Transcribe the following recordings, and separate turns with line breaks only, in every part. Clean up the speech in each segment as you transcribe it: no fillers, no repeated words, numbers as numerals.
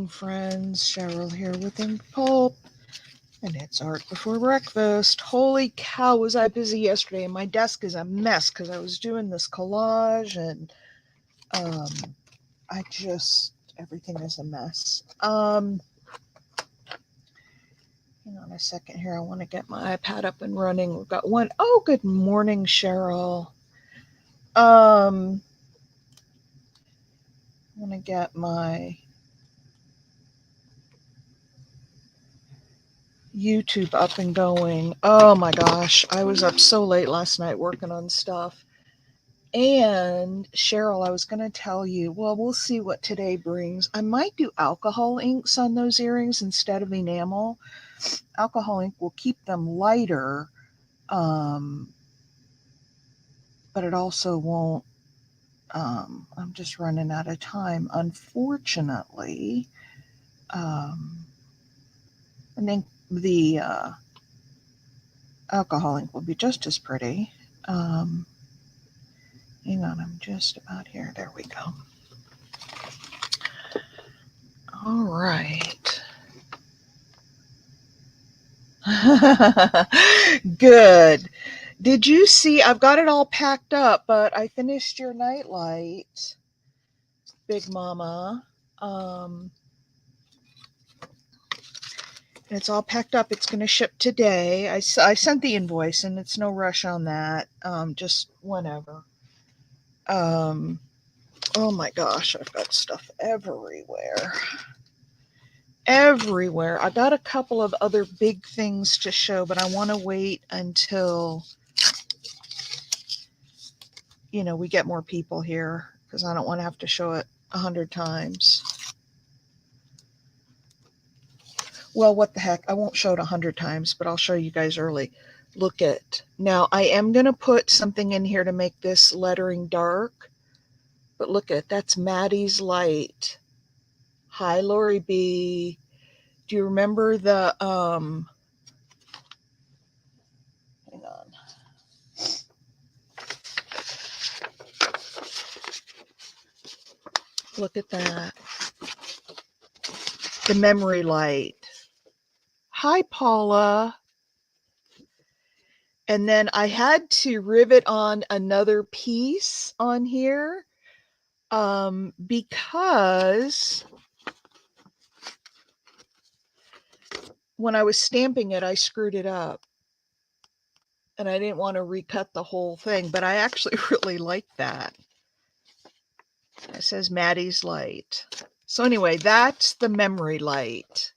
Friends, Cheryl here with Ink Pulp, and it's art before breakfast. Holy cow, was I busy yesterday? My desk is a mess because I was doing this collage, and um, everything is a mess. Hang on a second here. I want to get my iPad up and running. We've got one. Oh, good morning, Cheryl. I want to get my YouTube up and going. Oh my gosh, I was up so late last night working on stuff. And Cheryl, I was going to tell you, well, we'll see what today brings. I might do alcohol inks on those earrings instead of enamel. Alcohol ink will keep them lighter, um, but it also won't. I'm just running out of time, unfortunately. I think the alcohol ink will be just as pretty. Um, Hang on, I'm just about here. There we go. All right. Good. Did you see? I've got it all packed up, but I finished your nightlight, Big Mama. Um, it's all packed up. It's going to ship today. I sent the invoice, and it's no rush on that. Just whenever. Um, oh my gosh, I've got stuff everywhere. Everywhere. I got a couple of other big things to show, but I want to wait until we get more people here because I don't want to have to show it 100 times. Well, what the heck? I won't show it 100 times, but I'll show you guys early. Look at now. I am going to put something in here to make this lettering dark, but look at that's Maddie's Light. Hi, Lori B. Do you remember the hang on. Look at that. The memory light. Hi, Paula. And then I had to rivet on another piece on here because when I was stamping it, I screwed it up. And I didn't want to recut the whole thing, but I actually really like that. It says Maddie's Light. So anyway, that's the memory light.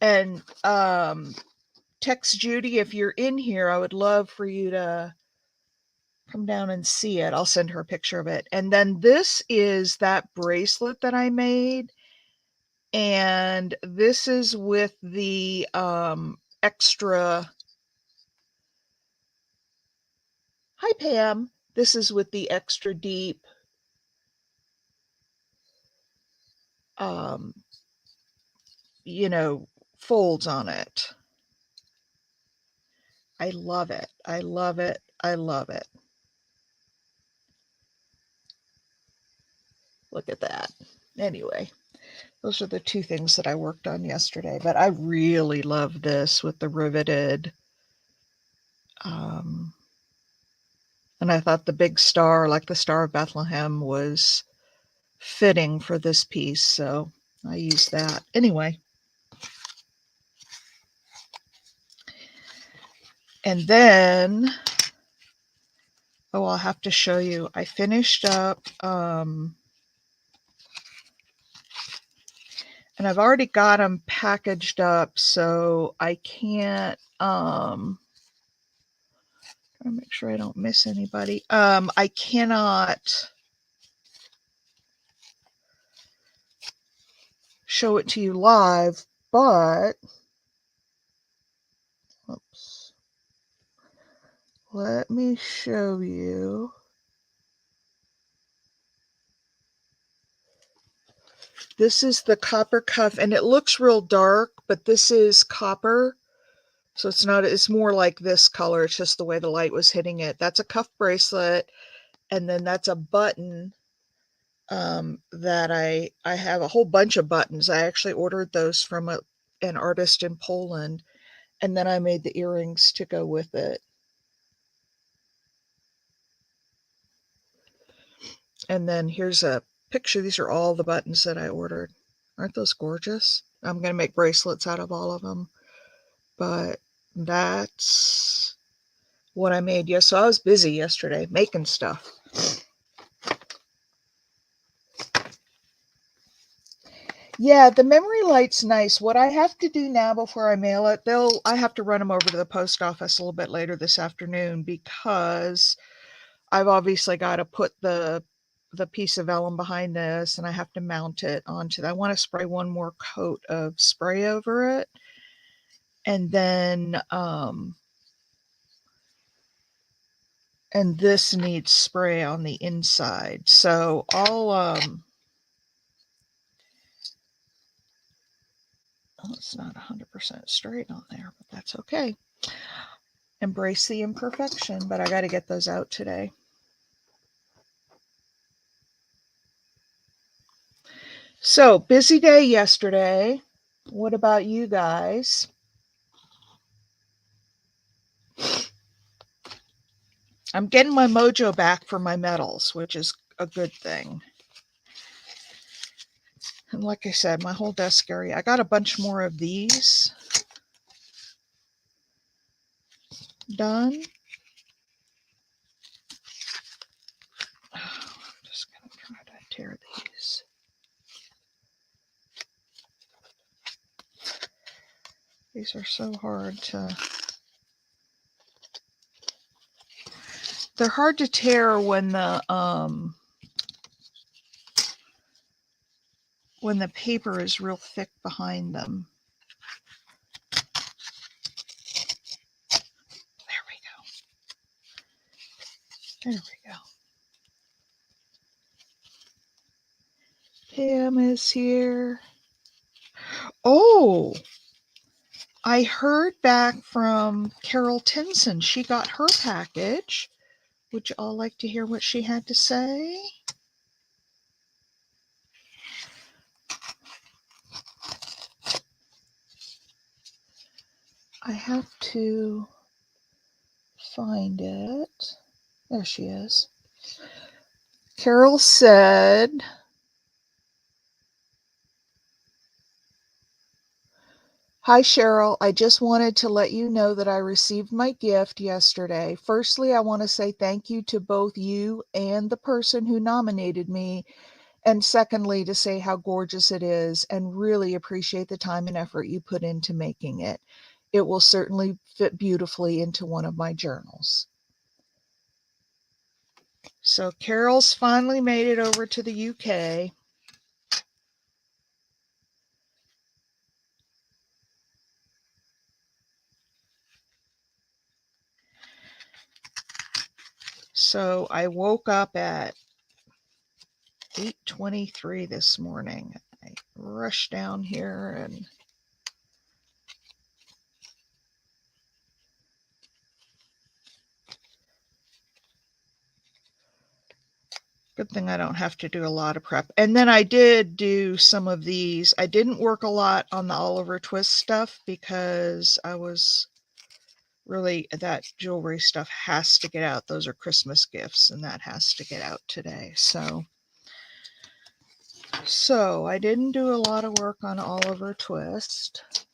And text Judy if you're in here. I would love for you to come down and see it. I'll send her a picture of it. And then this is that bracelet that I made. And this is with the extra. Hi, Pam. This is with the extra deep um, folds on it. I love it. I love it. I love it. Look at that. Anyway, those are the two things that I worked on yesterday, but I really love this with the riveted. Um, and I thought the big star, like the Star of Bethlehem, was fitting for this piece. So I used that. Anyway. And then, I'll have to show you. I finished up, and I've already got them packaged up, so I can't, trying to make sure I don't miss anybody. I cannot show it to you live, but, oops, let me show you. This is the copper cuff, and it looks real dark, but this is copper. So it's more like this color. It's just the way the light was hitting it. That's a cuff bracelet. And then that's a button. that I have a whole bunch of buttons. I actually ordered those from an artist in Poland, and then I made the earrings to go with it. And then here's a picture. These are all the buttons that I ordered. Aren't those gorgeous? I'm going to make bracelets out of all of them. But that's what I made. Yeah, so I was busy yesterday making stuff. Yeah, the memory light's nice. What I have to do now before I mail it, I have to run them over to the post office a little bit later this afternoon because I've obviously got to put the piece of vellum behind this and I have to mount it onto that. I want to spray one more coat of spray over it. And then and this needs spray on the inside. So oh, it's not 100% straight on there, but that's okay. Embrace the imperfection, but I got to get those out today. So, busy day yesterday. What about you guys? I'm getting my mojo back for my medals, which is a good thing. And like I said, my whole desk area, I got a bunch more of these done. I'm just going to try to tear these. These are so hard to... They're hard to tear when the paper is real thick behind them. There we go. There we go. Pam is here. Oh, I heard back from Carol Tinson. She got her package. Would you all like to hear what she had to say? I have to find it. There she is. Carol said, "Hi, Cheryl. I just wanted to let you know that I received my gift yesterday. Firstly, I want to say thank you to both you and the person who nominated me. And secondly, to say how gorgeous it is and really appreciate the time and effort you put into making it. It will certainly fit beautifully into one of my journals." So Carol's finally made it over to the UK. So I woke up at 8:23 this morning. I rushed down here and good thing I don't have to do a lot of prep. And then I did do some of these. I didn't work a lot on the Oliver Twist stuff because I was really, that jewelry stuff has to get out. Those are Christmas gifts and that has to get out today. So I didn't do a lot of work on Oliver Twist.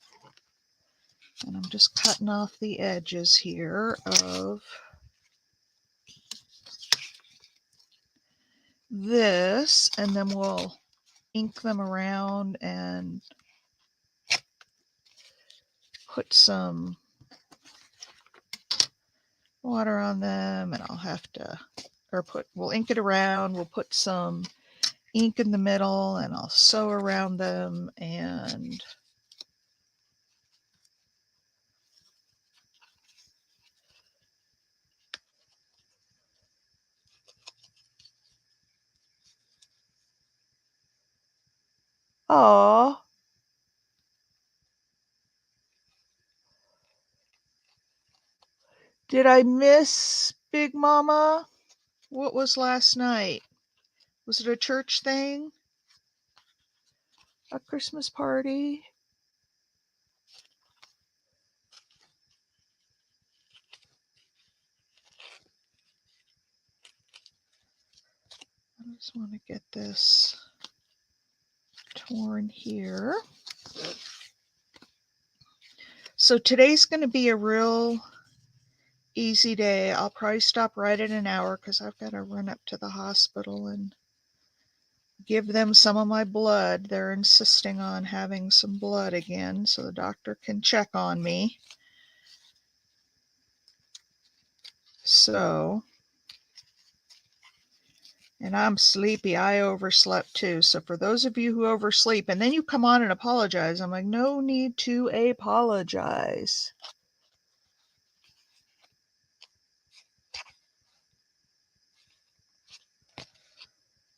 And I'm just cutting off the edges here of this, and then we'll ink them around and put some water on them, and I'll have to, we'll ink it around, we'll put some ink in the middle, and I'll sew around them, and oh, did I miss Big Mama? What was last night? Was it a church thing? A Christmas party? I just want to get this torn here. So today's going to be a real easy day. I'll probably stop right at an hour because I've got to run up to the hospital and give them some of my blood. They're insisting on having some blood again so the doctor can check on me. So, and I'm sleepy. I overslept too. So for those of you who oversleep and then you come on and apologize, I'm like, no need to apologize.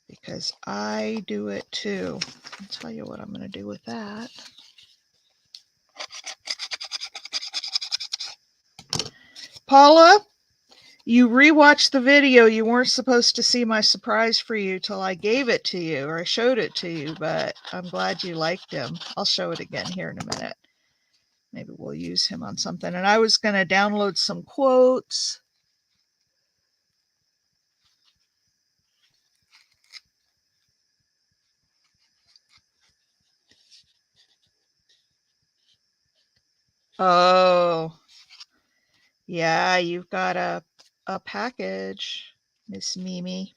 Because I do it too. I'll tell you what I'm going to do with that. Paula, you rewatched the video. You weren't supposed to see my surprise for you till I gave it to you or I showed it to you, but I'm glad you liked him. I'll show it again here in a minute. Maybe we'll use him on something. And I was going to download some quotes. Oh, yeah, you've got a package, Miss Mimi.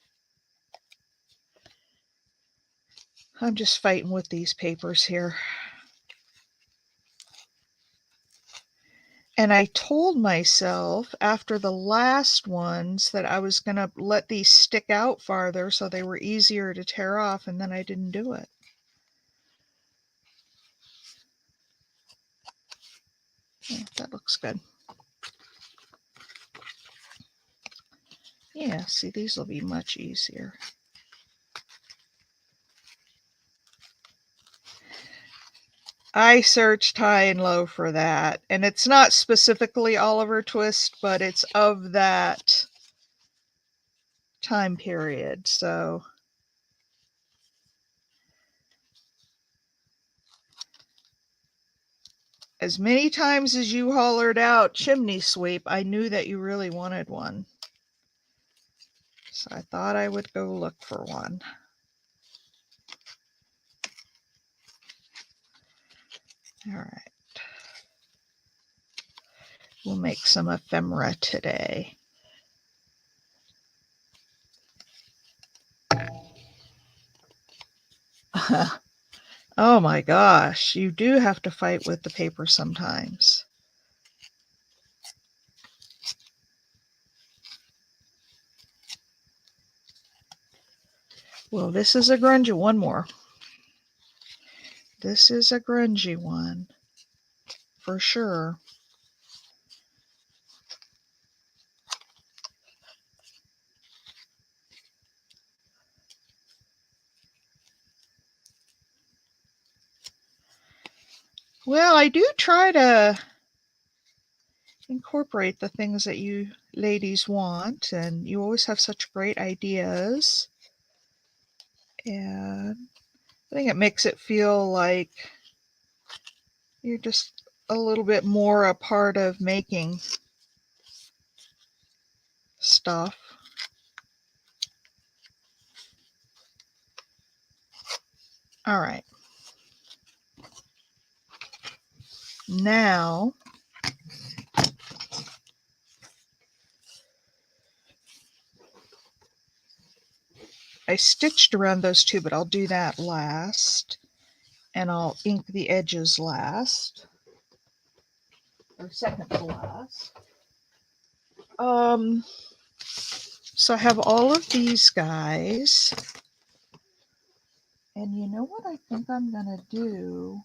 I'm just fighting with these papers here. And I told myself after the last ones that I was going to let these stick out farther so they were easier to tear off, and then I didn't do it. Yeah, that looks good. Yeah, see, these will be much easier. I searched high and low for that, and it's not specifically Oliver Twist, but it's of that time period. So as many times as you hollered out chimney sweep, I knew that you really wanted one. So I thought I would go look for one. All right. We'll make some ephemera today. Oh my gosh, you do have to fight with the paper sometimes. Well, this is a grungy one more. This is a grungy one for sure. Well, I do try to incorporate the things that you ladies want, and you always have such great ideas. And I think it makes it feel like you're just a little bit more a part of making stuff. All right. Now, I stitched around those two, but I'll do that last. And I'll ink the edges last. Or second to last. So I have all of these guys. And you know what I think I'm going to do?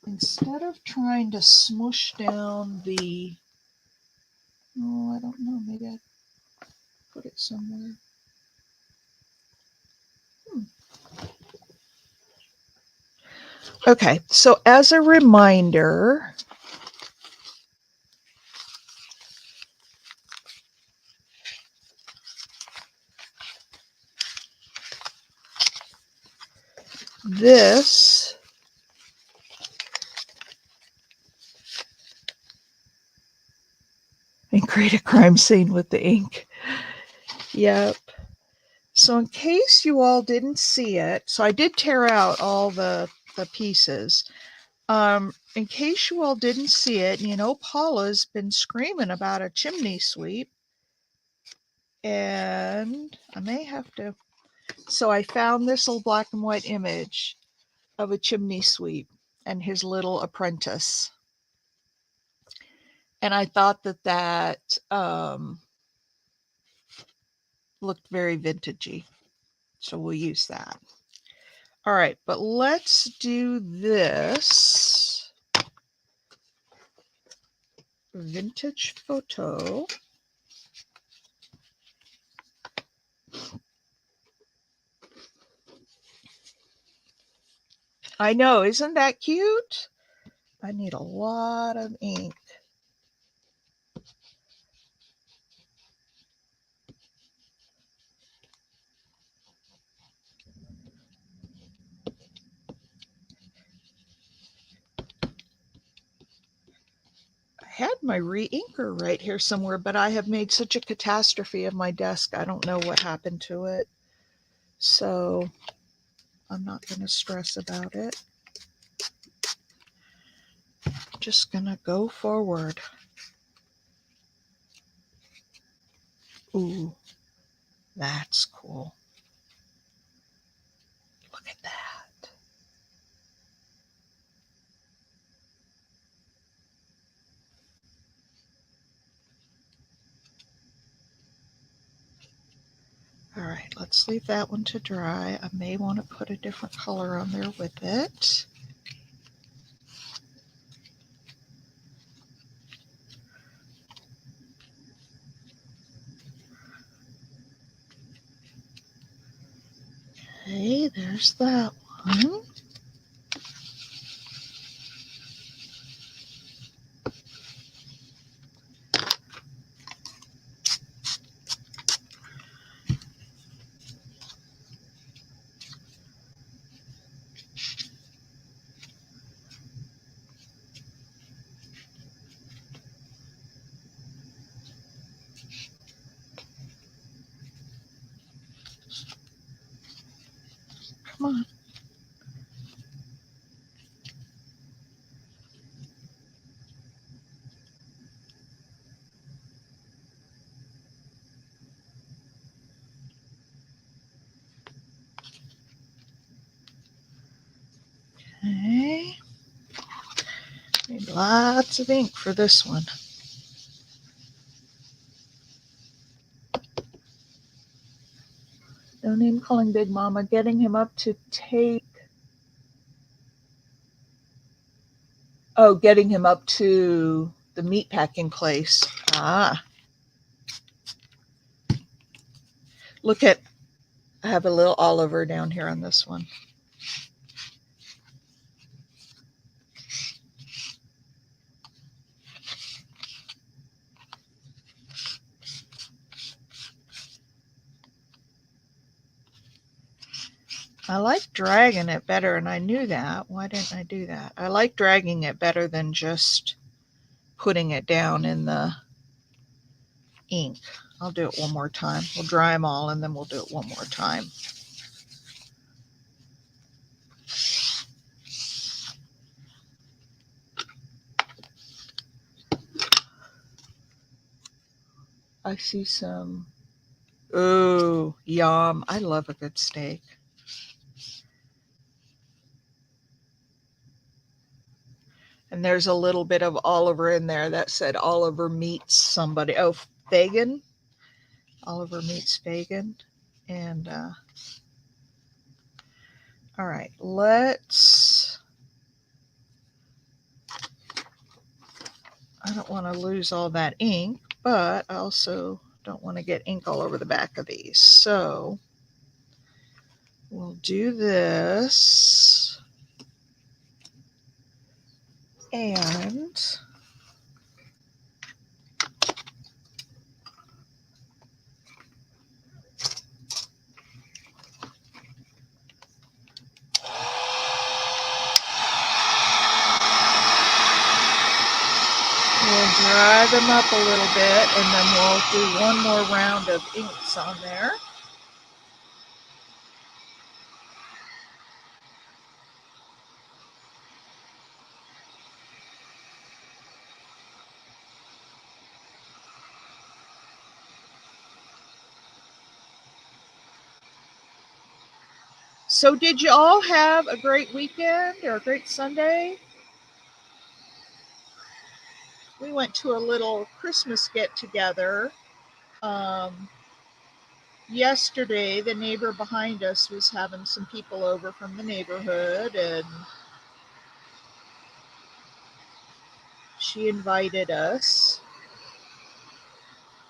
Instead of trying to smush down the, oh, I don't know, maybe I put it somewhere. Okay, so as a reminder, this and create a crime scene with the ink. Yep. So in case you all didn't see it, so I did tear out all the pieces. In case you all didn't see it, you know, Paula's been screaming about a chimney sweep. And I may have to. So I found this little black and white image of a chimney sweep and his little apprentice. And I thought that looked very vintagey. So we'll use that. All right, but let's do this vintage photo. I know, isn't that cute? I need a lot of ink. I had my re-inker right here somewhere, but I have made such a catastrophe of my desk. I don't know what happened to it. So I'm not going to stress about it. Just going to go forward. Ooh, that's cool. Look at that. All right, let's leave that one to dry. I may want to put a different color on there with it. Okay, there's that one. Come on. Okay. Need lots of ink for this one. No name calling Big Mama, getting him up to take. Oh, getting him up to the meatpacking place. Ah. Look at, I have a little Oliver down here on this one. I like dragging it better, and I knew that. Why didn't I do that? I like dragging it better than just putting it down in the ink. I'll do it one more time. We'll dry them all, and then we'll do it one more time. I see some. Ooh, yum. I love a good steak. And there's a little bit of Oliver in there that said Oliver meets somebody. Oh, Fagin. Oliver meets Fagin. And all right, let's. I don't want to lose all that ink, but I also don't want to get ink all over the back of these. So we'll do this. And dry them up a little bit, and then we'll do one more round of inks on there. So did you all have a great weekend or a great Sunday? We went to a little Christmas get together. Yesterday, the neighbor behind us was having some people over from the neighborhood, and she invited us.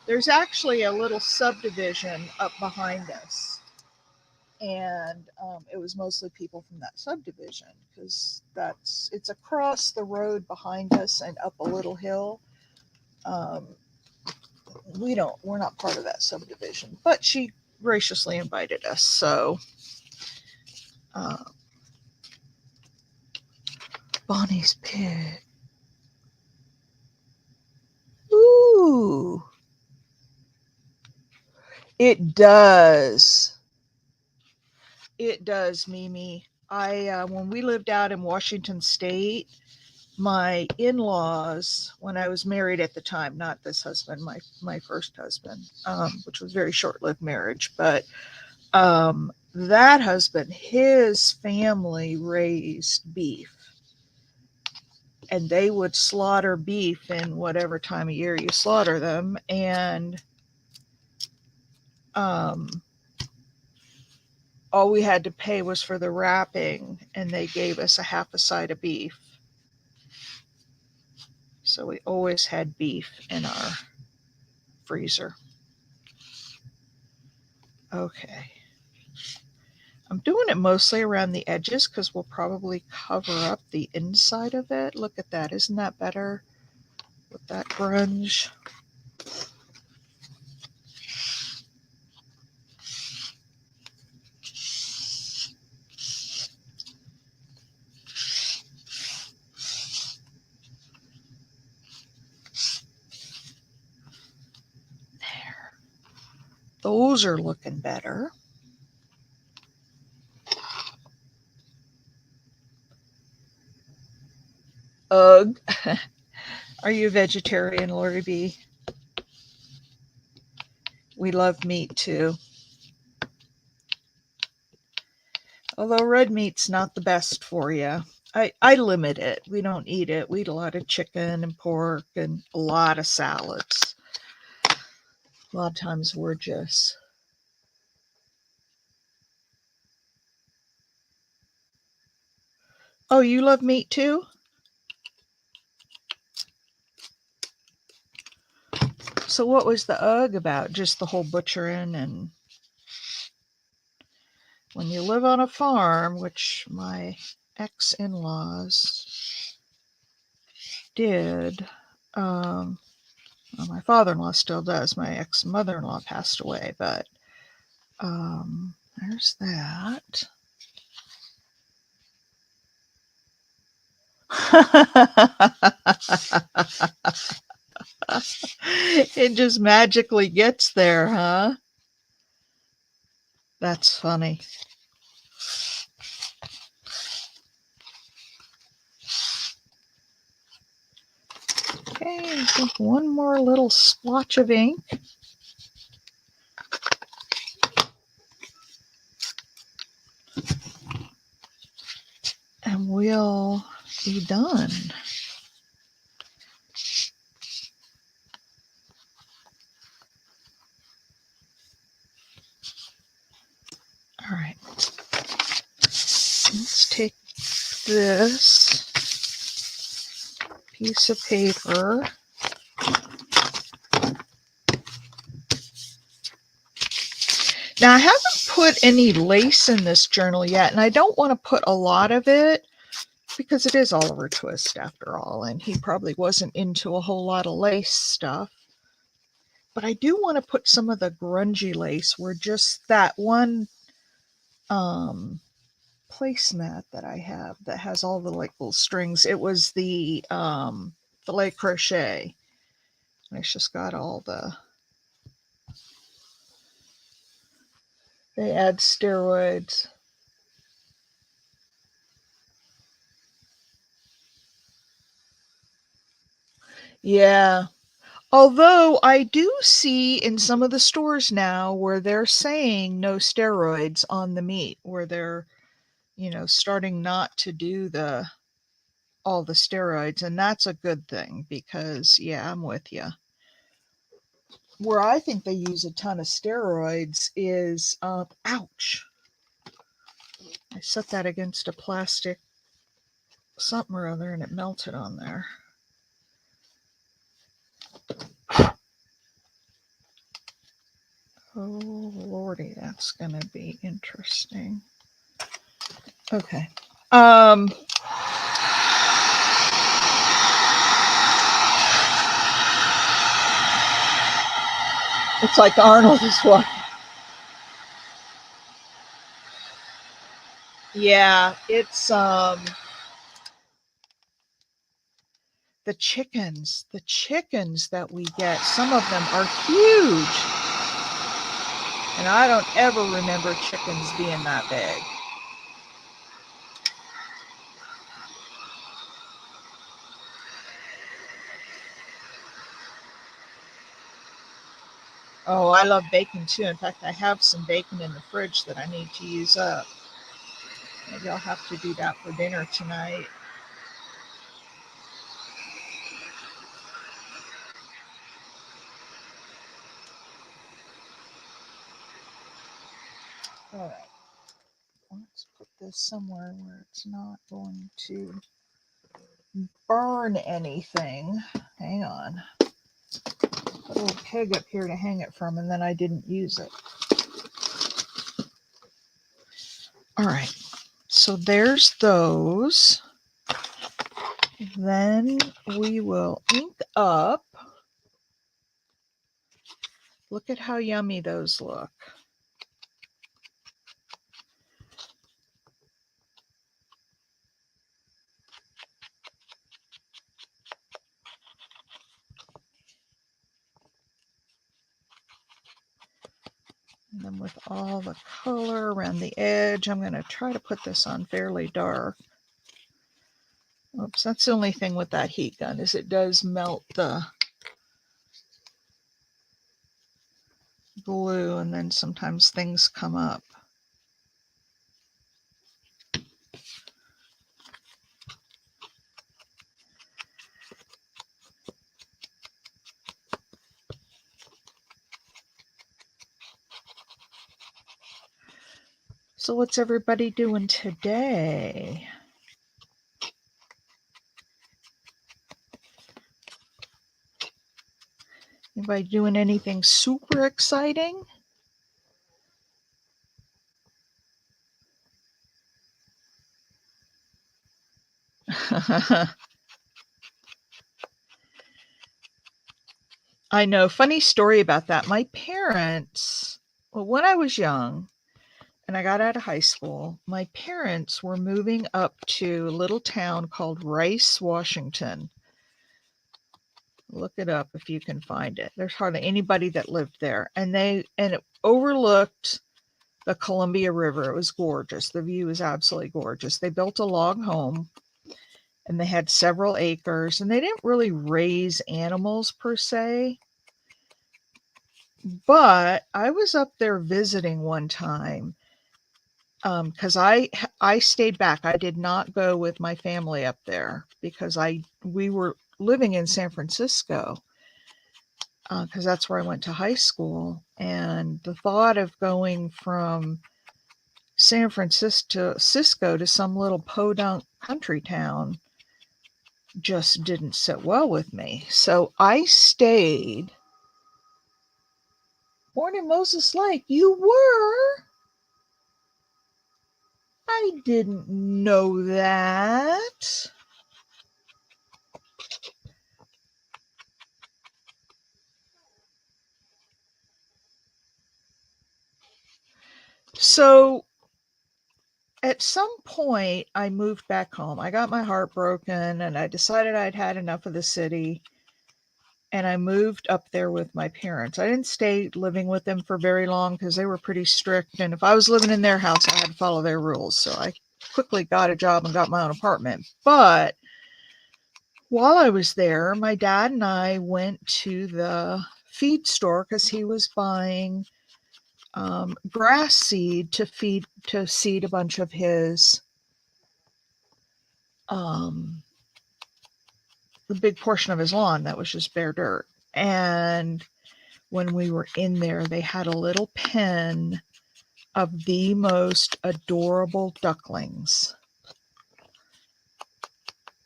There's actually a little subdivision up behind us, and it was mostly people from that subdivision because it's across the road behind us and up a little hill. Um, we're not part of that subdivision, but she graciously invited us. So uh, Bonnie's pig. Ooh, it does. It does, Mimi. I when we lived out in Washington State, my in-laws, when I was married at the time, not this husband, my first husband, which was a very short-lived marriage, but that husband, his family raised beef, and they would slaughter beef in whatever time of year you slaughter them, and all we had to pay was for the wrapping, and they gave us a half a side of beef. So we always had beef in our freezer. Okay. I'm doing it mostly around the edges because we'll probably cover up the inside of it. Look at that. Isn't that better with that grunge? There. Those are looking better. Ugh. Are you a vegetarian, Lori B? We love meat too. Although red meat's not the best for you. I limit it. We don't eat it. We eat a lot of chicken and pork and a lot of salads. A lot of times we're just... Oh, you love meat too? So what was the UGG about? Just the whole butchering? And when you live on a farm, which my ex-in-laws did, well, my father-in-law still does. My ex-mother-in-law passed away, but there's that. It just magically gets there, huh? That's funny. Okay, I think one more little splotch of ink. And we'll be done. All right. Let's take this piece of paper. Now, I haven't put any lace in this journal yet, and I don't want to put a lot of it because it is Oliver Twist after all, and he probably wasn't into a whole lot of lace stuff. But I do want to put some of the grungy lace where just that one placemat that I have that has all the like little strings. It was the filet crochet. And it's just got all they add steroids. Yeah. Although I do see in some of the stores now where they're saying no steroids on the meat, where they're, starting not to do all the steroids, and that's a good thing because yeah, I'm with you. Where I think they use a ton of steroids is ouch. I set that against a plastic something or other and it melted on there. Oh lordy, that's gonna be interesting. Okay. It's like Arnold is what? Yeah, it's the chickens that we get, some of them are huge. And I don't ever remember chickens being that big. Oh, I love bacon too. In fact, I have some bacon in the fridge that I need to use up. Maybe I'll have to do that for dinner tonight. All right. Let's put this somewhere where it's not going to burn anything. Hang on. Put a little keg up here to hang it from, and then I didn't use it. All right. So there's those. Then we will ink up. Look at how yummy those look. And then with all the color around the edge, I'm going to try to put this on fairly dark. Oops, that's the only thing with that heat gun is it does melt the glue and then sometimes things come up. So what's everybody doing today? Anybody doing anything super exciting? I know, funny story about that. My parents, well, when I was young and I got out of high school, my parents were moving up to a little town called Rice, Washington. Look it up if you can find it. There's hardly anybody that lived there. And it overlooked the Columbia River. It was gorgeous. The view was absolutely gorgeous. They built a log home and they had several acres, and they didn't really raise animals per se. But I was up there visiting one time because I stayed back. I did not go with my family up there because we were living in San Francisco because that's where I went to high school. And the thought of going from San Francisco to some little podunk country town just didn't sit well with me. So I stayed. Born in Moses Lake, you were? I didn't know that. So at some point, I moved back home. I got my heart broken and I decided I'd had enough of the city. and I moved up there with my parents. I didn't stay living with them for very long because they were pretty strict. And if I was living in their house, I had to follow their rules. So I quickly got a job and got my own apartment. But while I was there, my dad and I went to the feed store because he was buying grass seed to seed a bunch of his the big portion of his lawn that was just bare dirt. And when we were in there, they had a little pen of the most adorable ducklings.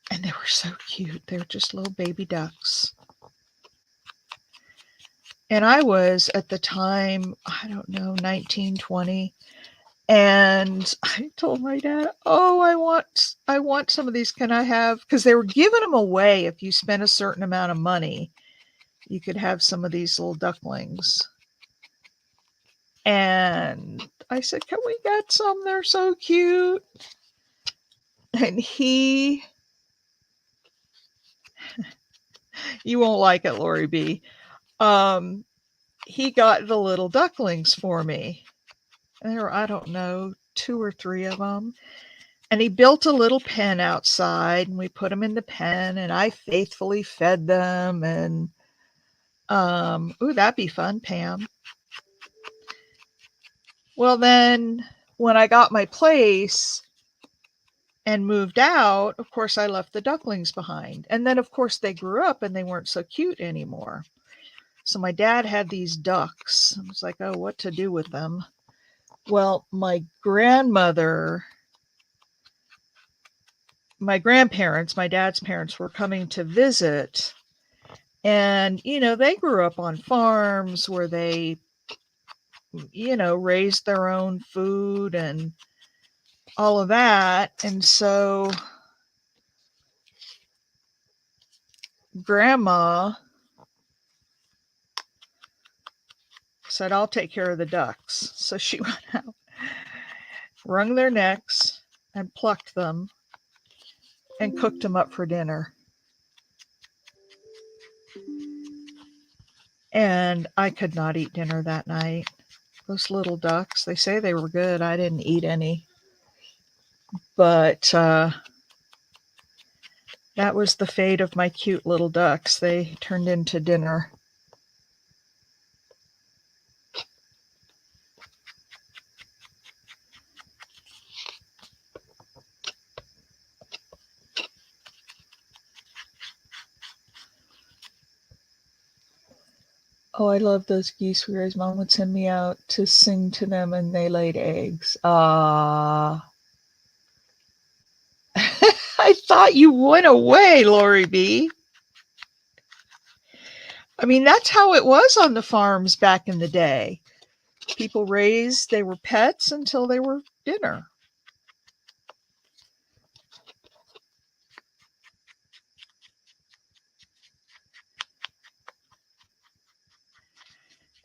And they were so cute. They were just little baby ducks. And I was at the time, I don't know, 19, 20. And I told my dad, "Oh, I want some of these. Can I have?" Because they were giving them away. If you spent a certain amount of money, you could have some of these little ducklings. And I said, "Can we get some? They're so cute." And you won't like it, Lori B. He got the little ducklings for me. And there were, I don't know, 2 or 3 of them. And he built a little pen outside, and we put them in the pen, and I faithfully fed them. And ooh, that'd be fun, Pam. Well, then when I got my place and moved out, of course, I left the ducklings behind. And then, of course, they grew up and they weren't so cute anymore. So my dad had these ducks. I was like, oh, what to do with them? Well, my grandparents, my dad's parents were coming to visit. And, they grew up on farms where they, raised their own food and all of that. And so Grandma said, "I'll take care of the ducks." So she went out, wrung their necks, and plucked them and cooked them up for dinner. And I could not eat dinner that night. Those little ducks, they say they were good. I didn't eat any. But that was the fate of my cute little ducks. They turned into dinner. Oh, I love those geese we raised. Mom would send me out to sing to them, and they laid eggs. I thought you went away, Lori B. I mean, that's how it was on the farms back in the day. People raised, they were pets until they were dinner.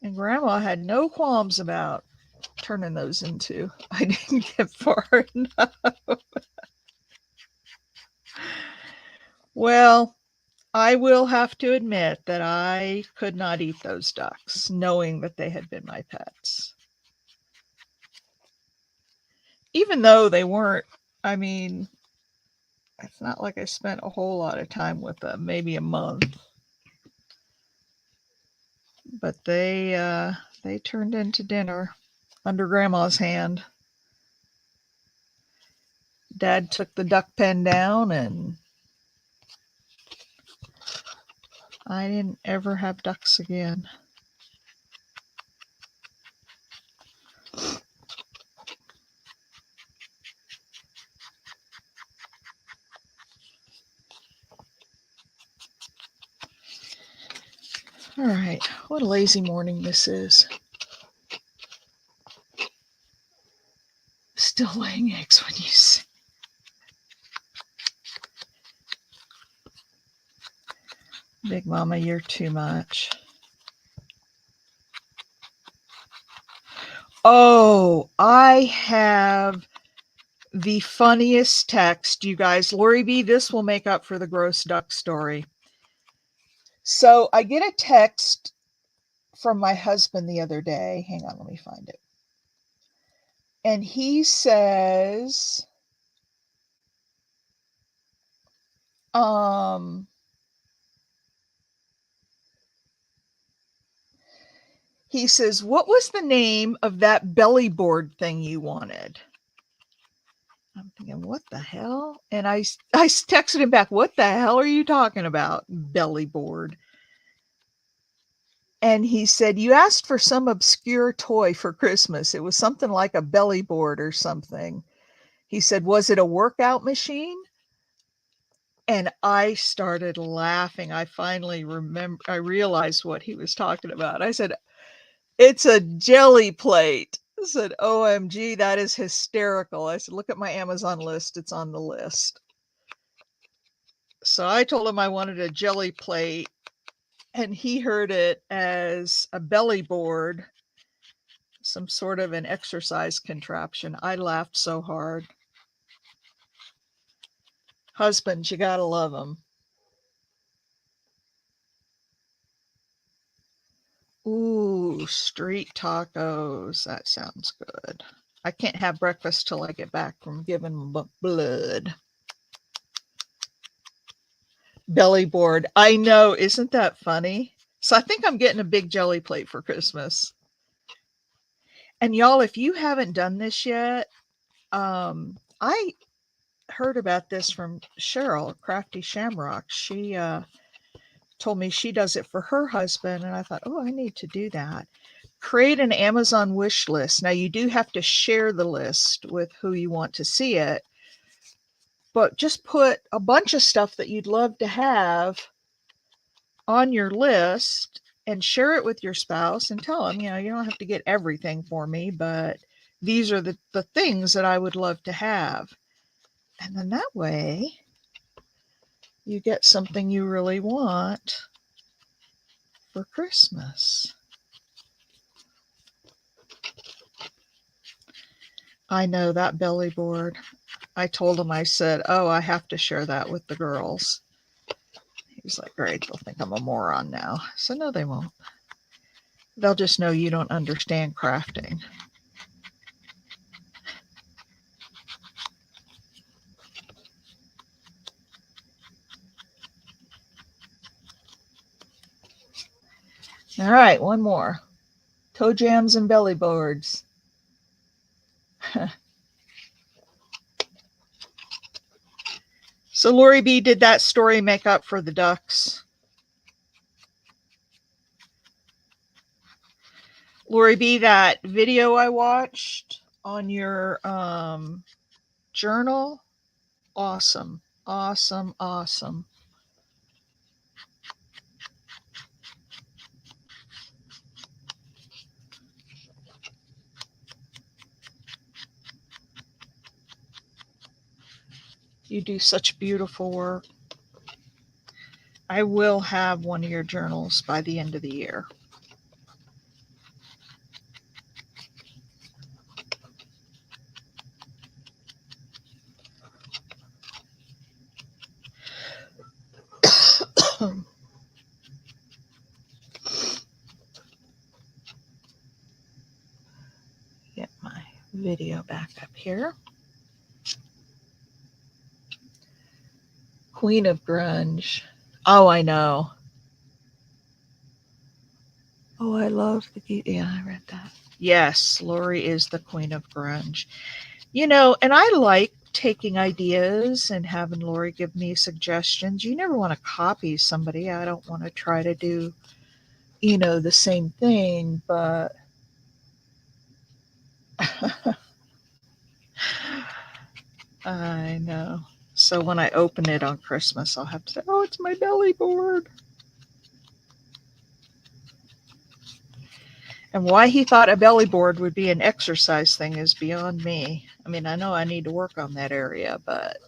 And Grandma had no qualms about turning those into. I didn't get far enough. Well, I will have to admit that I could not eat those ducks, knowing that they had been my pets. Even though they weren't, I mean, it's not like I spent a whole lot of time with them, maybe a month. But they turned into dinner under Grandma's hand. Dad took the duck pen down, and I didn't ever have ducks again. All right, what a lazy morning this is. Still laying eggs when you see. Big Mama, you're too much. Oh, I have the funniest text, you guys. Lori B, this will make up for the gross duck story. So I get a text from my husband the other day. Hang on, let me find it. And he says, um, what was the name of that belly board thing you wanted? I'm thinking, what the hell? And I texted him back, what the hell are you talking about, belly board? And he said, you asked for some obscure toy for Christmas. It was something like a belly board or something. He said, was it a workout machine? And I started laughing. I finally I realized what he was talking about. I said, it's a jelly plate. I said, OMG, that is hysterical. I said, look at my Amazon list. It's on the list. So I told him I wanted a jelly plate, and he heard it as a belly board, some sort of an exercise contraption. I laughed so hard. Husbands, you gotta love them. Ooh, street tacos. That sounds good. I can't have breakfast till I get back from giving blood. Belly board. I know. Isn't that funny? So I think I'm getting a big jelly plate for Christmas. And y'all, if you haven't done this yet, I heard about this from Cheryl, Crafty Shamrock. She told me she does it for her husband, and I thought, oh, I need to do that. Create an Amazon wish list. Now, you do have to share the list with who you want to see it, but just put a bunch of stuff that you'd love to have on your list and share it with your spouse and tell them, you don't have to get everything for me, but these are the things that I would love to have. And then that way you get something you really want for Christmas. I know that belly board. I told him, I said, oh, I have to share that with the girls. He's like, great, they'll think I'm a moron now. So no, they won't. They'll just know you don't understand crafting. All right, one more. Toe jams and belly boards. So Lori B, did that story make up for the ducks? Lori B, that video I watched on your journal, awesome, awesome, awesome. You do such beautiful work. I will have one of your journals by the end of the year. Get my video back up here. Queen of Grunge. Oh, I know. Oh, I love yeah, I read that. Yes, Lori is the Queen of Grunge. And I like taking ideas and having Lori give me suggestions. You never want to copy somebody. I don't want to try to do, the same thing, but I know. So when I open it on Christmas, I'll have to say, oh, it's my belly board. And why he thought a belly board would be an exercise thing is beyond me. I mean, I know I need to work on that area, but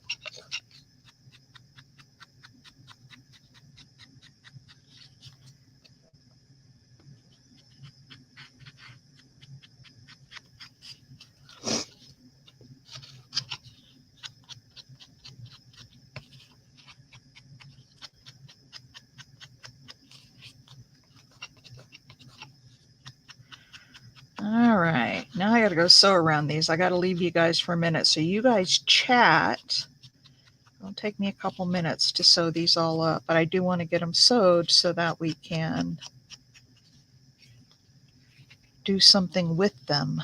now I got to go sew around these. I got to leave you guys for a minute. So you guys chat. It'll take me a couple minutes to sew these all up, but I do want to get them sewed so that we can do something with them.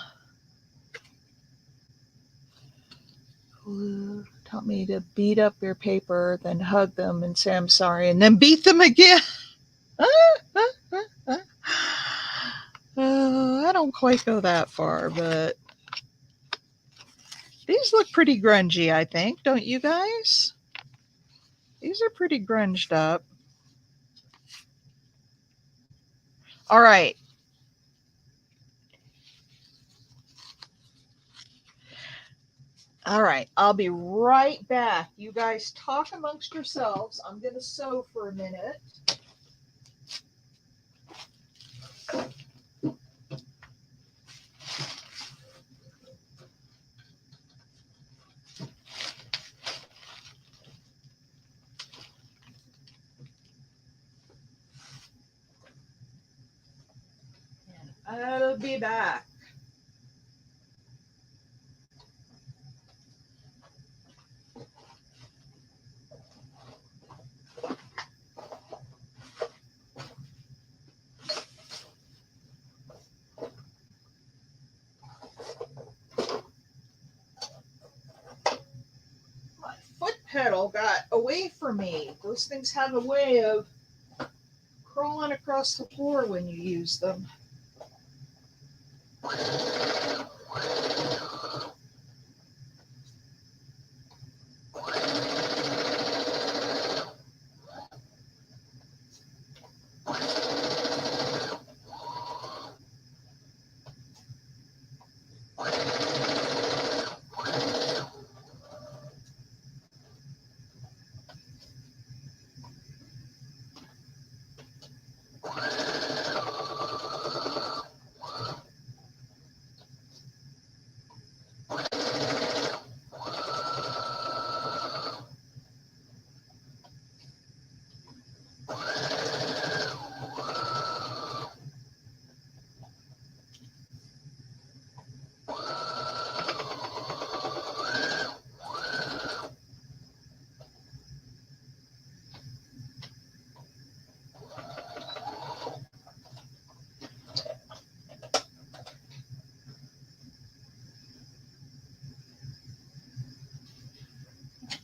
Taught me to beat up your paper, then hug them and say I'm sorry, and then beat them again. I don't quite go that far, but these look pretty grungy, I think. Don't you guys? These are pretty grunged up. All right. All right. I'll be right back. You guys talk amongst yourselves. I'm going to sew for a minute. I'll be back. My foot pedal got away from me. Those things have a way of crawling across the floor when you use them.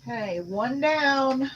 Okay, one down.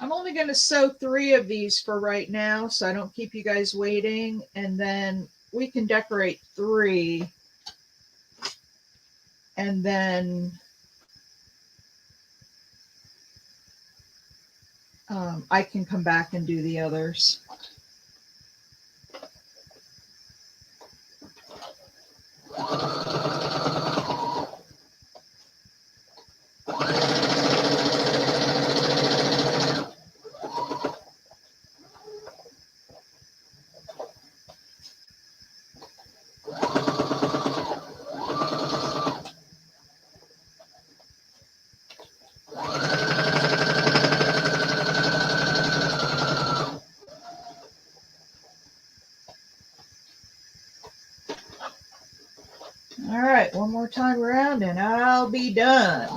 I'm only going to sew 3 of these for right now, so I don't keep you guys waiting. And then we can decorate 3. And then I can come back and do the others. one more time around and I'll be done.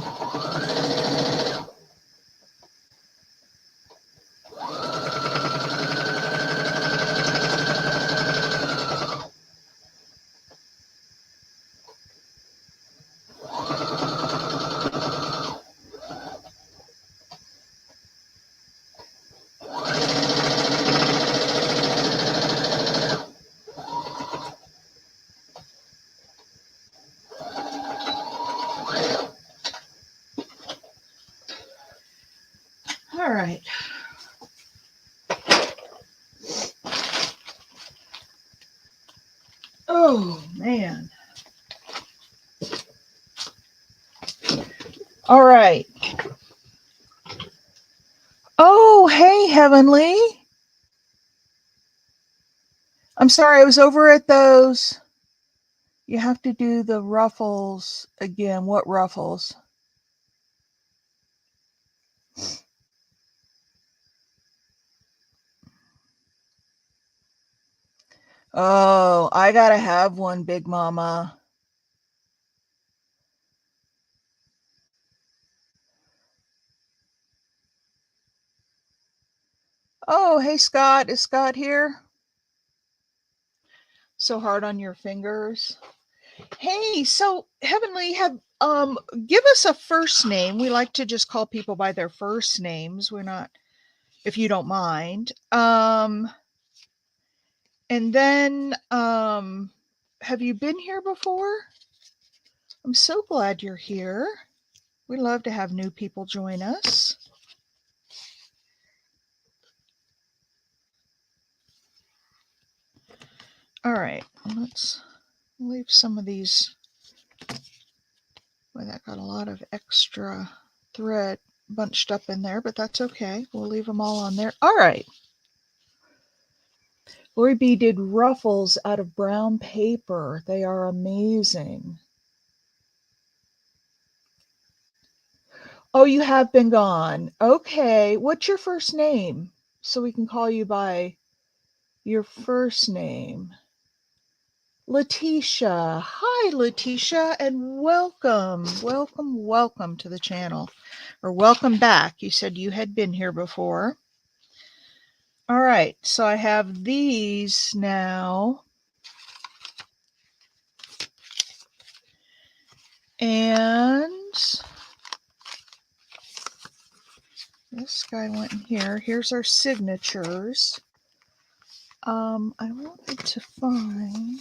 All right. Oh, man. All right. Oh, hey, Heavenly. I'm sorry, I was over at those. You have to do the ruffles again. What ruffles? Oh, I gotta have one, Big Mama. Oh, hey, Scott. Is Scott here? So hard on your fingers. Hey, so Heavenly, give us a first name. We like to just call people by their first names. We're not, if you don't mind. And then have you been here before? I'm so glad you're here. We love to have new people join us. All right, let's leave some of these. Boy, that got a lot of extra thread bunched up in there, but that's okay. We'll leave them all on there. All right. Lori B did ruffles out of brown paper. They are amazing. Oh, you have been gone. Okay. What's your first name? So we can call you by your first name. Letitia. Hi, Letitia, and welcome, welcome, welcome to the channel. Or welcome back. You said you had been here before. All right, so I have these now. And this guy went in here. Here's our signatures. I wanted to find,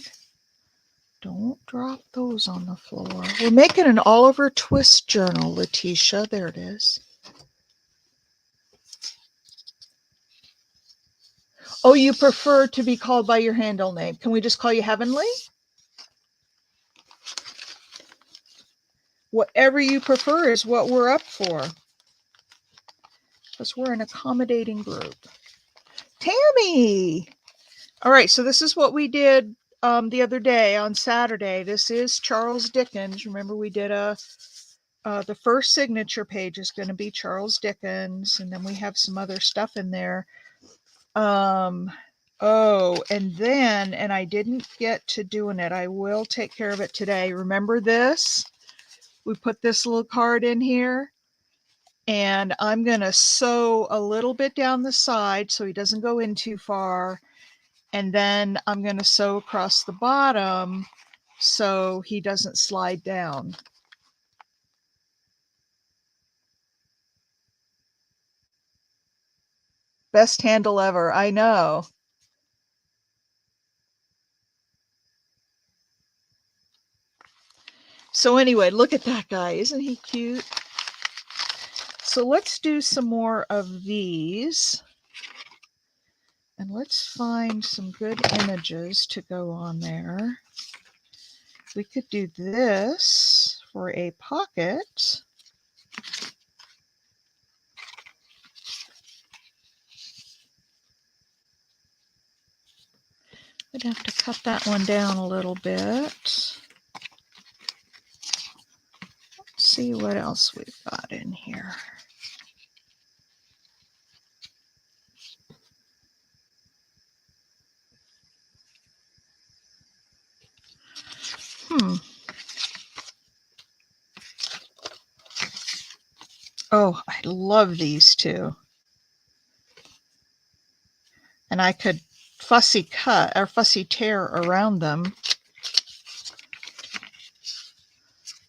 don't drop those on the floor. We're making an Oliver Twist journal, Letitia. There it is. Oh, you prefer to be called by your handle name. Can we just call you Heavenly? Whatever you prefer is what we're up for. Because we're an accommodating group. Tammy! All right, so this is what we did the other day on Saturday. This is Charles Dickens. Remember, we did the first signature page is going to be Charles Dickens, and then we have some other stuff in there. Oh, and then, and I didn't get to doing it. I will take care of it today. Remember this? We put this little card in here, and I'm going to sew a little bit down the side so he doesn't go in too far. And then I'm going to sew across the bottom so he doesn't slide down. Best handle ever. I know. So anyway, look at that guy. Isn't he cute? So let's do some more of these. And let's find some good images to go on there. We could do this for a pocket. I'd have to cut that one down a little bit. Let's see what else we've got in here. Oh, I love these two. And I could fussy cut or fussy tear around them.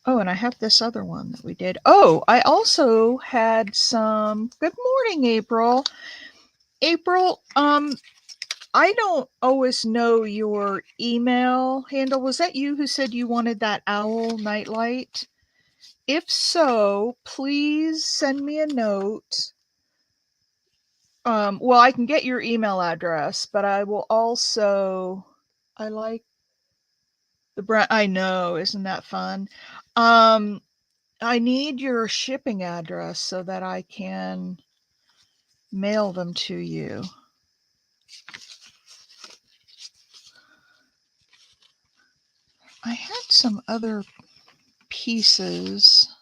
Oh, and I have this other one that we did. Oh, I also had some. Good morning, April. April, I don't always know your email handle. Was that you who said you wanted that owl nightlight? If so, please send me a note. Well, I can get your email address, but I will also. I like the brand. I know, isn't that fun? I need your shipping address so that I can mail them to you. I had some other pieces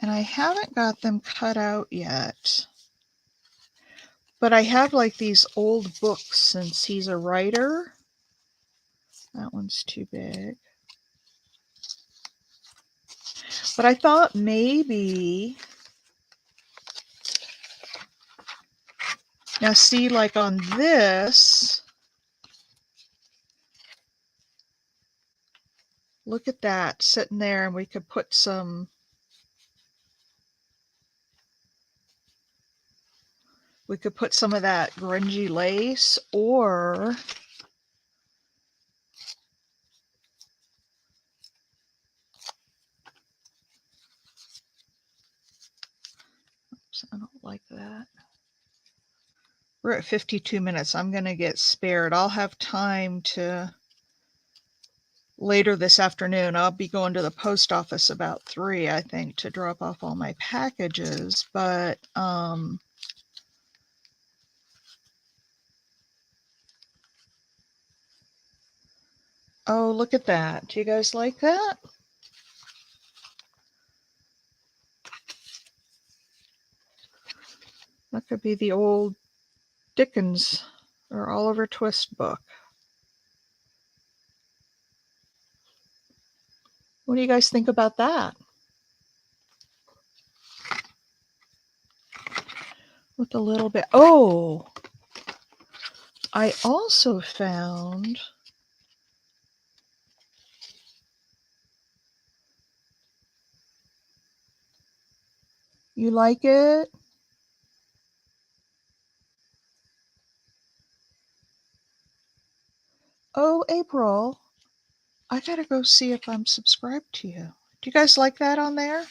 and I haven't got them cut out yet. But I have like these old books since he's a writer. That one's too big. But I thought maybe, now see, like on this, look at that sitting there, and we could put some, of that grungy lace, or oops, I don't like that. We're at 52 minutes. I'm going to get spared. I'll have time to later this afternoon. I'll be going to the post office about 3, I think, to drop off all my packages. But oh, look at that. Do you guys like that? That could be the old Dickens or Oliver Twist book. What do you guys think about that? With a little bit. Oh, I also found, you like it? Oh, April, I gotta go see if I'm subscribed to you. Do you guys like that on there?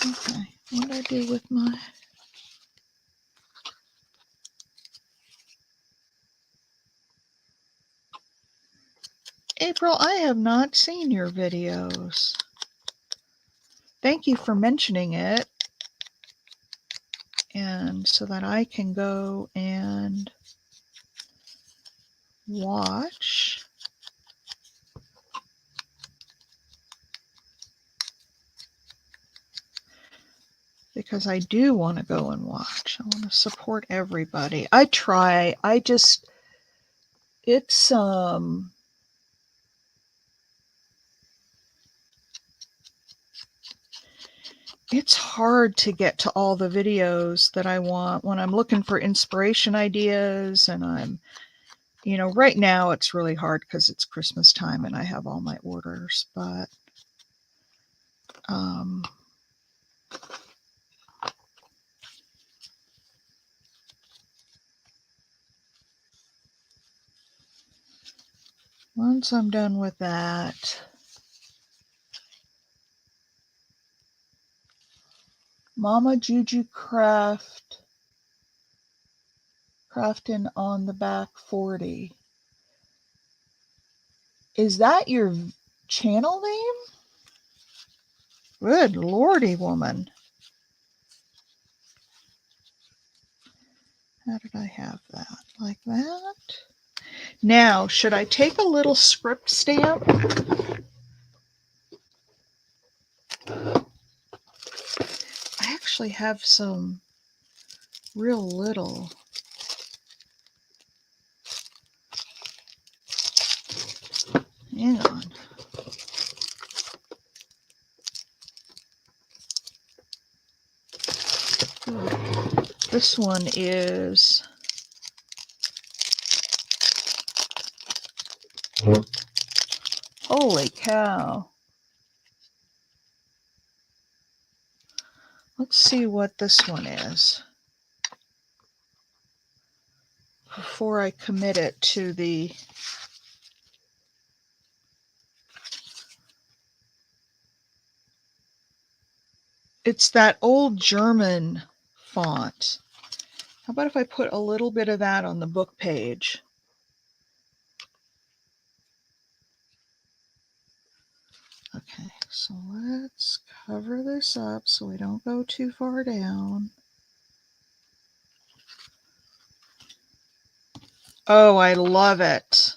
Okay, what did I do with my... April, I have not seen your videos. Thank you for mentioning it. And so that I can go and watch. Because I do want to go and watch. I want to support everybody. I try. It's it's hard to get to all the videos that I want when I'm looking for inspiration ideas, and I'm, right now it's really hard because it's Christmas time and I have all my orders, but once I'm done with that, Mama Juju Crafting on the Back 40. Is that your channel name? Good lordy, woman. How did I have that? Like that? Now, should I take a little script stamp? I actually have some real little. This one is holy cow. Let's see what this one is before I commit it to the... It's that old German font. How about if I put a little bit of that on the book page? Okay, so let's cover this up so we don't go too far down. Oh, I love it.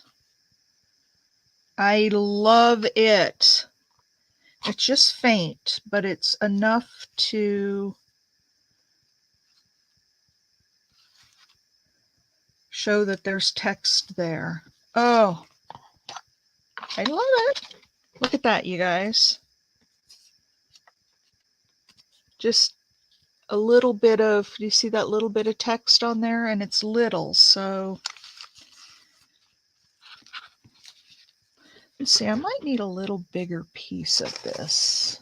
I love it. It's just faint, but it's enough to show that there's text there. Oh, I love it. Look at that, you guys. Just a little bit of, do you see that little bit of text on there? And it's little, so let's see, I might need a little bigger piece of this.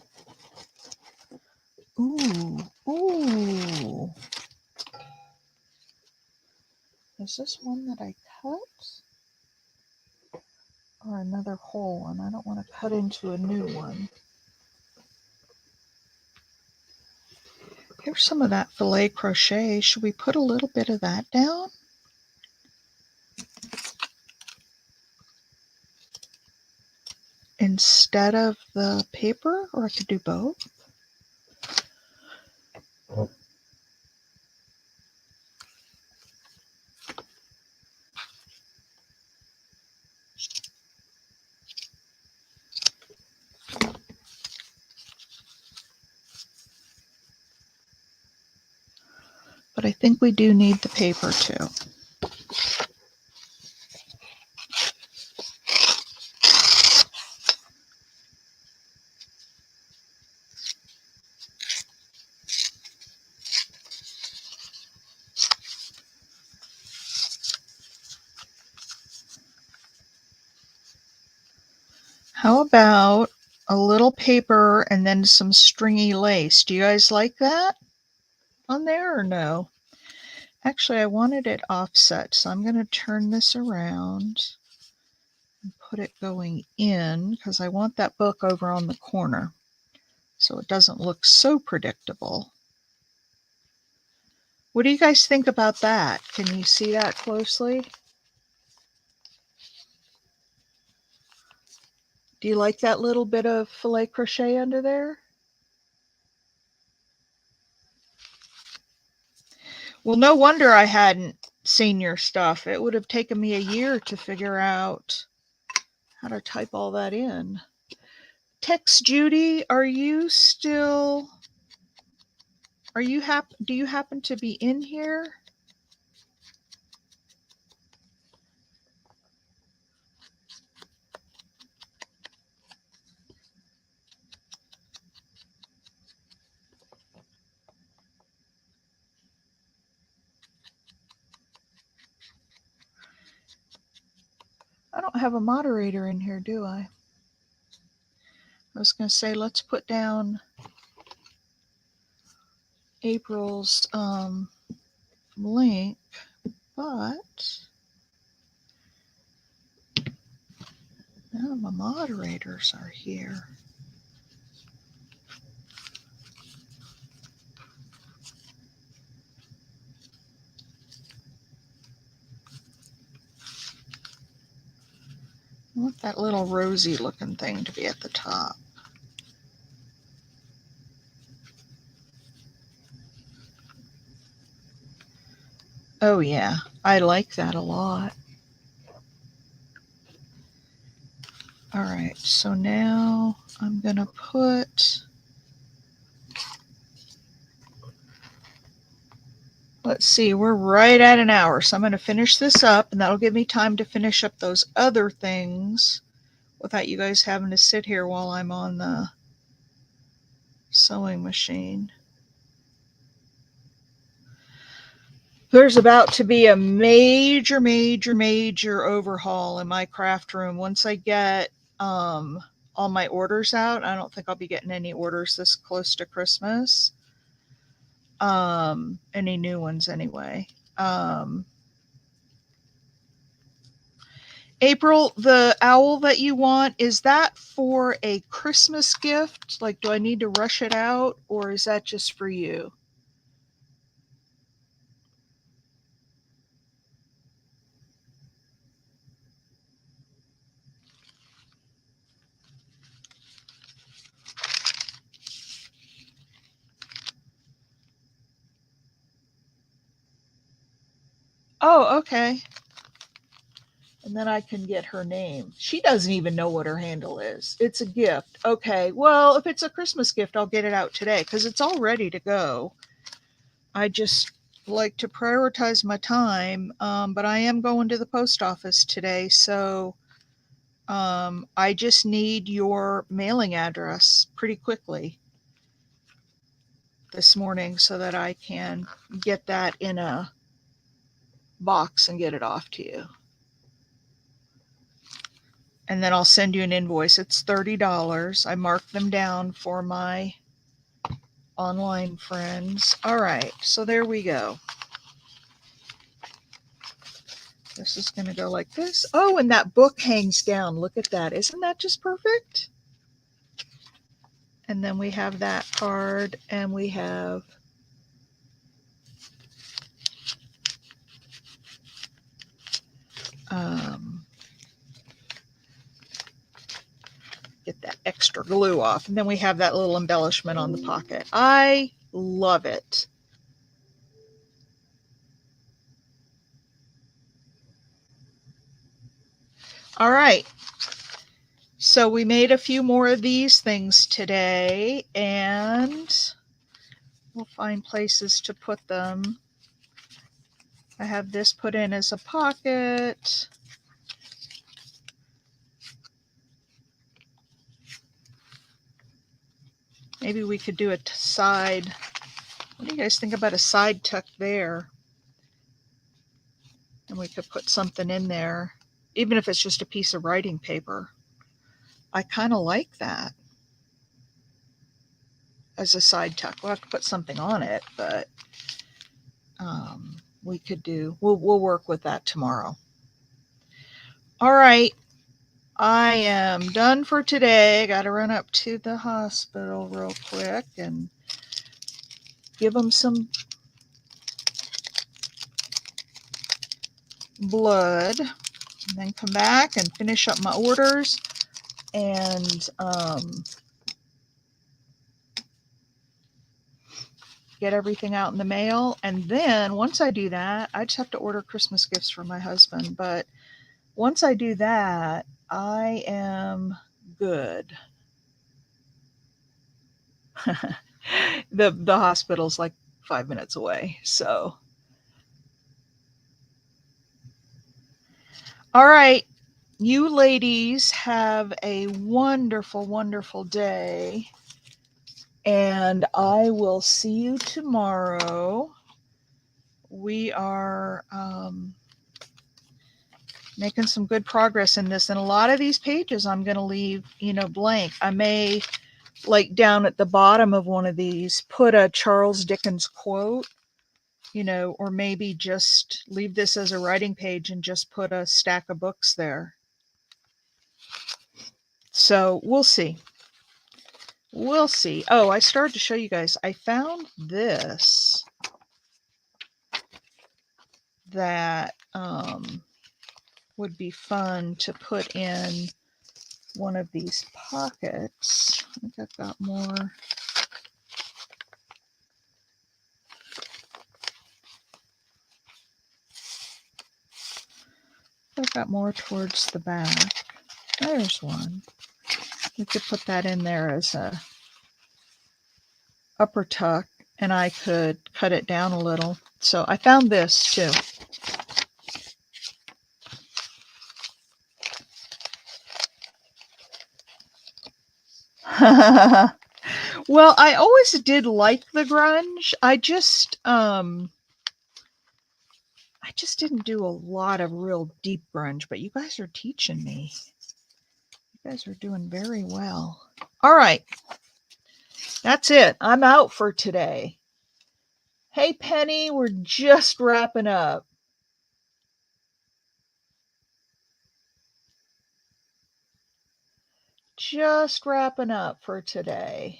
Ooh, ooh. Is this one that I cut? Or another whole one? I don't want to cut into a new one. Here's some of that filet crochet. Should we put a little bit of that down? Instead of the paper, or I could do both. But I think we do need the paper too. How about a little paper and then some stringy lace? Do you guys like that on there or no? Actually, I wanted it offset, so I'm going to turn this around and put it going in because I want that book over on the corner so it doesn't look so predictable. What do you guys think about that? Can you see that closely? Do you like that little bit of filet crochet under there? Well, no wonder I hadn't seen your stuff. It would have taken me a year to figure out how to type all that in. Text Judy, are you still... do you happen to be in here? I don't have a moderator in here, do I? I was going to say, let's put down April's link, but none of my moderators are here. I want that little rosy looking thing to be at the top. Oh yeah, I like that a lot. All right, so now I'm gonna put, let's see, we're right at an hour, so I'm gonna finish this up and that'll give me time to finish up those other things without you guys having to sit here while I'm on the sewing machine. There's about to be a major overhaul in my craft room. Once I get all my orders out, I don't think I'll be getting any orders this close to Christmas. Any new ones anyway. April, the owl that you want, is that for a Christmas gift? Like, do I need to rush it out, or is that just for you? Oh, okay. And then I can get her name. She doesn't even know what her handle is. It's a gift. Okay. Well, if it's a Christmas gift, I'll get it out today because it's all ready to go. I just like to prioritize my time. But I am going to the post office today. So I just need your mailing address pretty quickly this morning so that I can get that in a box and get it off to you. And then I'll send you an invoice. It's $30. I marked them down for my online friends. All right, so there we go. This is going to go like this. Oh, and that book hangs down. Look at that. Isn't that just perfect? And then we have that card, and we have get that extra glue off. And then we have that little embellishment on the pocket. I love it. All right. So we made a few more of these things today, and we'll find places to put them. I have this put in as a pocket. Maybe we could do a side. What do you guys think about a side tuck there? And we could put something in there, even if it's just a piece of writing paper. I kind of like that as a side tuck. We'll have to put something on it, but we could do, we'll work with that tomorrow. All right. I am done for today. Got to run up to the hospital real quick and give them some blood, and then come back and finish up my orders and get everything out in the mail. And then once I do that, I just have to order Christmas gifts for my husband. But once I do that, I am good. The hospital's like 5 minutes away. So, all right. You ladies have a wonderful, wonderful day. And I will see you tomorrow. We are making some good progress in this. And a lot of these pages I'm going to leave, blank. I may, like down at the bottom of one of these, put a Charles Dickens quote, or maybe just leave this as a writing page and just put a stack of books there. So we'll see. We'll see. Oh, I started to show you guys. I found this that would be fun to put in one of these pockets. I think I've got more. I've got more towards the back. There's one. We could put that in there as a upper tuck, and I could cut it down a little. So I found this too. Well, I always did like the grunge. I just I just didn't do a lot of real deep grunge, but you guys are teaching me. You guys are doing very well. All right. That's it. I'm out for today. Hey, Penny, we're just wrapping up. Just wrapping up for today.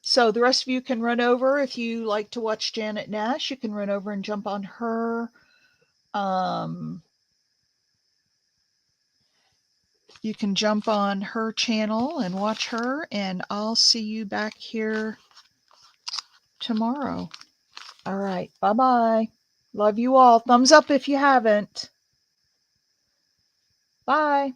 So the rest of you can run over. If you like to watch Janet Nash, you can run over and jump on her. You can jump on her channel and watch her, and I'll see you back here tomorrow. All right. Bye-bye. Love you all. Thumbs up if you haven't. Bye.